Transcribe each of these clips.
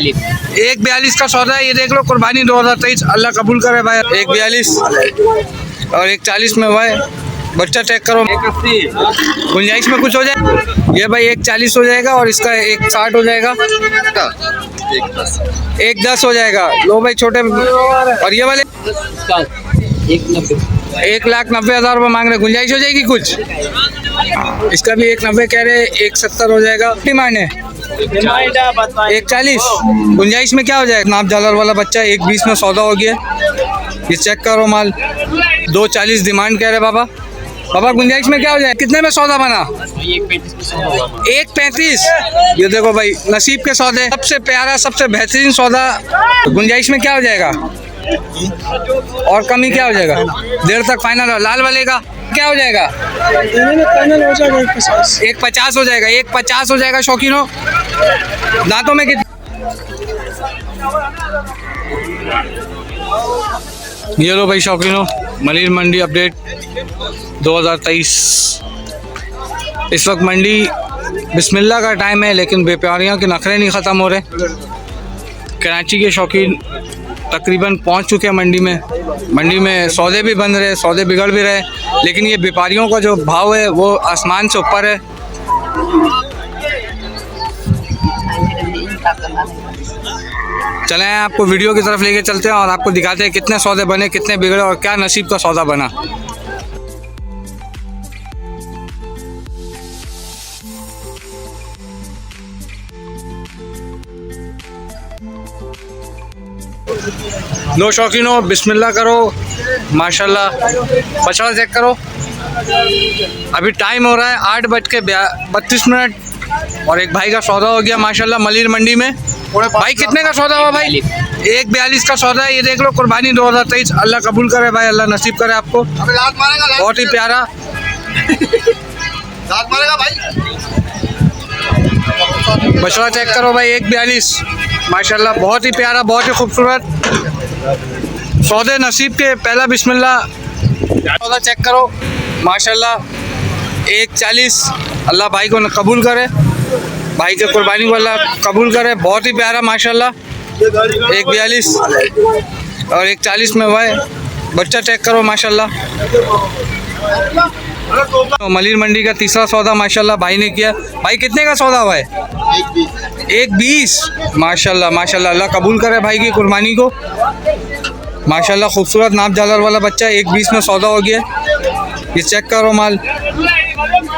142 का सौदा है, ये देख लो, कुर्बानी 2023, अल्लाह कबूल करे भाई। 142 और 140 में भाई, बच्चा चेक करो। 180 गुंजाइश में कुछ हो जाए, ये भाई 140 हो जाएगा और इसका 160 हो जाएगा, 110 हो जाएगा। लो भाई छोटे, और ये वाले 1,90,000 रुपये मांग रहे, गुंजाइश हो जाएगी कुछ? इसका भी 1,90 कह रहे, 170 हो जाएगा। डिमांड है 140, गुंजाइश में क्या हो जाएगा? नाप झालर वाला बच्चा, 120 में सौदा हो गया। ये चेक करो माल, 240 डिमांड कह रहे बाबा। बाबा गुंजाइश में क्या हो जाए? कितने में सौदा बना? 135। ये देखो भाई, नसीब के सौदे, सबसे प्यारा सबसे बेहतरीन सौदा। गुंजाइश में क्या हो जाएगा? और कमी क्या हो जाएगा? 1.5 तक फाइनल है। लाल वाले का क्या हो जाएगा? फाइनल हो जाएगा 150। 150 हो जाएगा, 150 हो जाएगा। शौकीनों, दांतों में कितने? ये लो भाई शौकीनों, मलिर मंडी अपडेट 2023। इस वक्त मंडी बिस्मिल्लाह का टाइम है, लेकिन व्यापारियों के नखरे नहीं ख़त्म हो रहे। कराची के शौकीन तकरीबन पहुंच चुके हैं मंडी में सौदे भी बन रहे, सौदे बिगड़ भी रहे, लेकिन ये व्यापारियों का जो भाव है वो आसमान से ऊपर है। चलें आपको वीडियो की तरफ लेके चलते हैं और आपको दिखाते हैं कितने सौदे बने, कितने बिगड़े और क्या नसीब का सौदा बना। लो शौकीनों, बिस्मिल्लाह करो, माशाल्लाह। बछड़ा चेक करो, अभी टाइम हो रहा है 8:32 और एक भाई का सौदा हो गया माशाल्लाह मलिर मंडी में। भाई कितने का सौदा हुआ भाई? 142 का सौदा है, ये देख लो, कुर्बानी 2023, अल्लाह कबूल करे भाई, अल्लाह नसीब करे आपको। बहुत ही प्यारा बछड़ा चेक करो भाई, 142 माशाल्लाह, बहुत ही प्यारा, बहुत ही खूबसूरत सौदे नसीब के। पहला बिस्मिल्लाह, सौदा चेक करो माशाल्लाह, 140, अल्लाह भाई को कबूल करे, भाई के कुर्बानी को अल्लाह कबूल करे। बहुत ही प्यारा माशाल्लाह, 142 और 140 में भाई, बच्चा चेक करो माशाल्लाह। मलिर मंडी का तीसरा सौदा माशाल्लाह भाई ने किया। भाई कितने का सौदा हुआ है? 120 माशाल्लाह माशाल्लाह, अल्लाह कबूल करे भाई की कुर्बानी को माशाल्लाह। खूबसूरत नाप झालर वाला बच्चा, 120 में सौदा हो गया। ये चेक करो माल।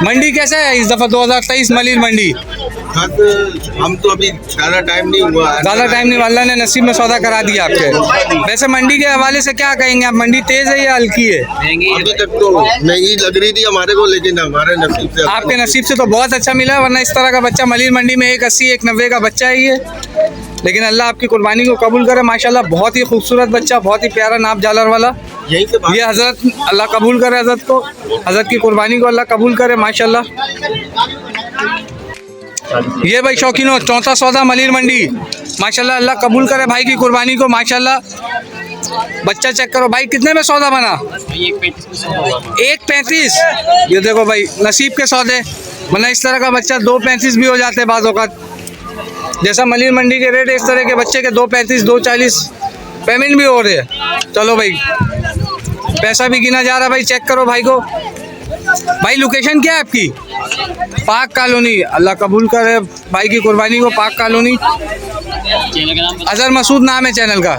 मंडी कैसा है इस दफ़ा 2023 मलिर मंडी? हम तो अभी ज़्यादा टाइम नहीं हुआ, अल्लाह ने नसीब में सौदा करा दिया आपके। वैसे मंडी के हवाले से क्या कहेंगे आप? मंडी तेज़ है या हल्की है? अभी तक तो महंगी लग रही थी हमारे को, लेकिन हमारे नसीब से, आपके नसीब से तो बहुत अच्छा मिला, वरना इस तरह का बच्चा मलिर मंडी में 180 190 का बच्चा है ये। लेकिन अल्लाह आपकी कुर्बानी को कबूल करे माशाल्लाह, बहुत ही खूबसूरत बच्चा, बहुत ही प्यारा नाप झालर वाला। यही से ये हज़रत, अल्लाह कबूल करे हज़रत को, हज़रत की कुर्बानी को अल्लाह कबूल करे माशाल्लाह। ये भाई शौकीनों, चौथा सौदा मलिर मंडी माशाल्लाह, अल्लाह कबूल करे भाई की कुर्बानी को माशाल्लाह। बच्चा चेक करो भाई, कितने में सौदा बना? 135। ये देखो भाई, नसीब के सौदे, वरना इस तरह का बच्चा 235 भी हो जाते हैं बाज़ औक़ात। जैसा मलिर मंडी के रेट है, इस तरह के बच्चे के 235 240 पेमेंट भी हो रहे हैं। चलो भाई, पैसा भी गिना जा रहा है भाई, चेक करो भाई को। भाई लोकेशन क्या है आपकी? पाक कॉलोनी, अल्लाह कबूल करे भाई की कुर्बानी को, पाक कॉलोनी। अजहर मसूद नाम है चैनल का।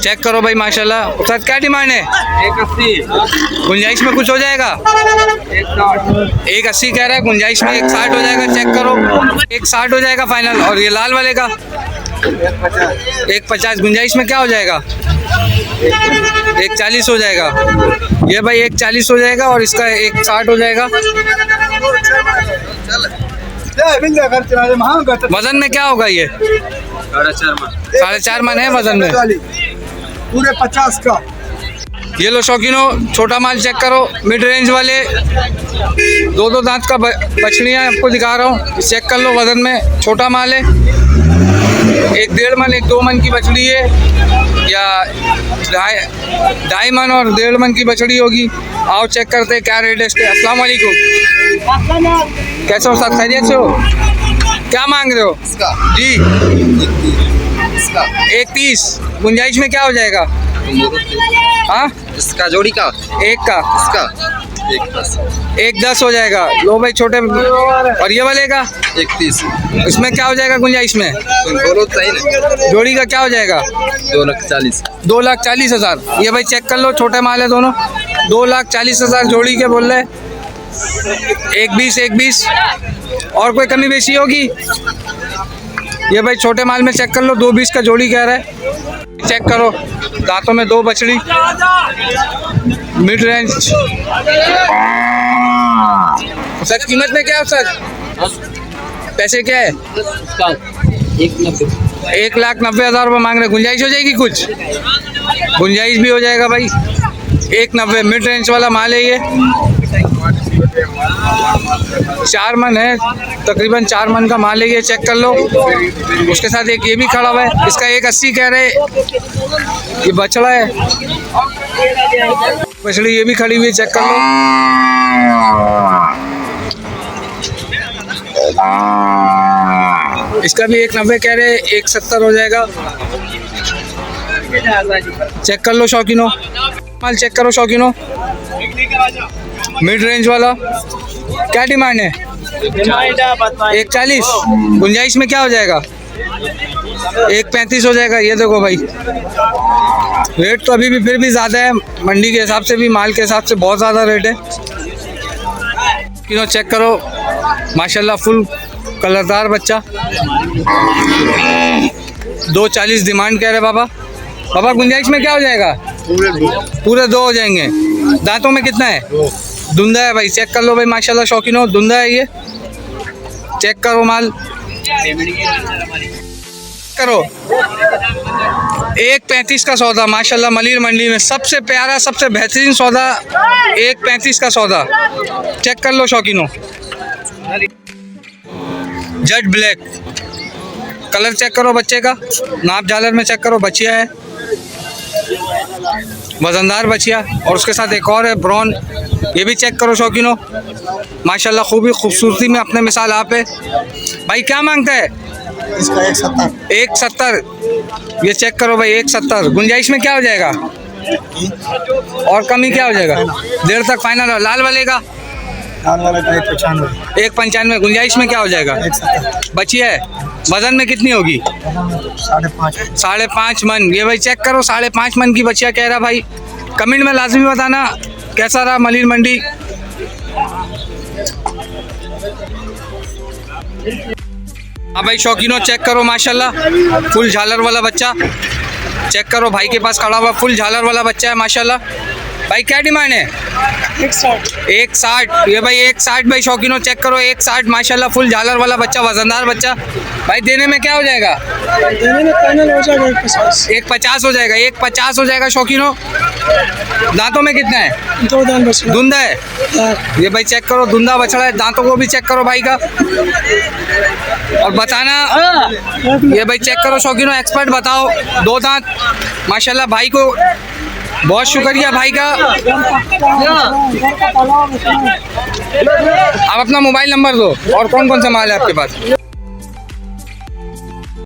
चेक करो भाई माशाल्लाह। सर क्या डिमांड है? 180। गुंजाइश में कुछ हो जाएगा? 180 कह रहा है, गुंजाइश में 160 हो जाएगा। चेक करो, 160 हो जाएगा फाइनल। और ये लाल वाले का 150, गुंजाइश में क्या हो जाएगा? 140 हो जाएगा। ये भाई 140 हो जाएगा और इसका 160 हो जाएगा। वजन में क्या होगा ये? 4.5 मन है वजन में, पूरे 50 का। ये लो शौकीनों, छोटा माल चेक करो, मिड रेंज वाले 2 दांत का बछड़ियाँ आपको दिखा रहा हूँ। चेक कर लो, वजन में छोटा माल है, 1.5 मन 1-2 मन की बछड़ी है, या 2.5 मन और 1.5 मन की बछड़ी होगी। आओ चेक करते हैं क्या रेट है इसके। अस्सलाम वालेकुम, कैसे हो साहब? खैरियत से हो? क्या मांग रहे हो इसका जी? 1.30 गुंजाइश में क्या हो जाएगा? हाँ, इसका जोड़ी का एक का इसका 1.10 हो जाएगा। लो भाई छोटे, और ये वाले का 1.30 इसमें क्या हो जाएगा गुंजाइश में? बोलो सही ना जोड़ी का क्या हो जाएगा? 2,40,000 2,40,000। ये भाई चेक कर लो, छोटे माल है दोनों। 2,40,000 जोड़ी के बोल रहे। 1.20 और कोई कमी बेची होगी? ये भाई छोटे माल में चेक कर लो, 2.20 का जोड़ी कह रहा है। चेक करो, दांतों में 2 बछड़ी, मिड रेंज। सर कीमत में क्या है सर? पैसे क्या है? 1,90,000 रुपये मांग रहे। गुंजाइश हो जाएगी कुछ? गुंजाइश भी हो जाएगा भाई। 1,90 मिड रेंज वाला माल है ये। 4 मन है, तकरीबन 4 मन का माल है ये। चेक कर लो। उसके साथ एक ये भी खड़ा हुआ है, इसका 1.80 कह रहे। ये बछड़ा है, बछड़ी ये भी खड़ी हुई है, चेक कर लो। इसका भी 1.90 कह रहे, 1.70 हो जाएगा। चेक कर लो शौकीनो, माल चेक करो शौकीनो। मिड रेंज वाला क्या डिमांड है? 1.40। गुंजाइश में क्या हो जाएगा? 1.35 हो जाएगा। ये देखो भाई, रेट तो अभी भी फिर भी ज़्यादा है, मंडी के हिसाब से भी, माल के हिसाब से बहुत ज़्यादा रेट है। किलो चेक करो, माशाल्लाह फुल कलरदार बच्चा। 2.40 डिमांड कह रहे बाबा। बाबा गुंजाइश में क्या हो जाएगा? पूरे 2 हो जाएंगे। दांतों में कितना है? धुंधा है भाई। चेक कर लो भाई, माशाल्लाह शौकीनो, धुंधा है ये। चेक करो माल, करो। 1.35 का सौदा माशाल्लाह, मलिर मंडी में सबसे प्यारा, सबसे बेहतरीन सौदा। 1.35 का सौदा। चेक कर लो शौकीनो। जेट ब्लैक कलर चेक करो बच्चे का, नाप झालर में चेक करो, बचिया है, वजनदार बचिया। और उसके साथ एक और है ब्राउन, ये भी चेक करो शौकीनो। माशाल्लाह खूबी खूबसूरती में अपने मिसाल आप है भाई। क्या मांगता है इसका 170 1.70। ये चेक करो भाई, 1.70। गुंजाइश में क्या हो जाएगा? और कमी क्या हो जाएगा? 1.5 तक फाइनल है। लाल वाले का? लाल वाला का 195 1.95। गुंजाइश में क्या हो जाएगा? 170 बचिया है। वजन में कितनी होगी? 5.5 मन। ये भाई चेक करो, 5.5 मन की बचिया कह रहा भाई। कमेंट में लाजमी बताना कैसा रहा मलिर मंडी। हाँ भाई शौकीनो चेक करो, माशाल्लाह फुल झालर वाला बच्चा। चेक करो, भाई के पास खड़ा हुआ फुल झालर वाला बच्चा है माशाल्लाह। भाई क्या डिमांड है? 1.60। ये भाई 1.60 भाई शौकीनो चेक करो, 1.60 माशाल्लाह फुल झालर वाला बच्चा, वजनदार बच्चा। भाई देने में क्या हो जाएगा? देने में फाइनल हो जाएगा 150 1.50 हो जाएगा। 1.50 हो जाएगा शौकीनो। दांतों में कितना है? 2 दांत बचड़ा धुंधा है। ये भाई चेक करो, धुंधा बछड़ा है। दांतों को भी चेक करो भाई का, और बताना। ये भाई चेक करो शौकीनो, एक्सपर्ट बताओ। 2 दांत माशाल्लाह। भाई को बहुत शुक्रिया भाई का। आप अपना मोबाइल नंबर दो, और कौन कौन सा माल है आपके पास?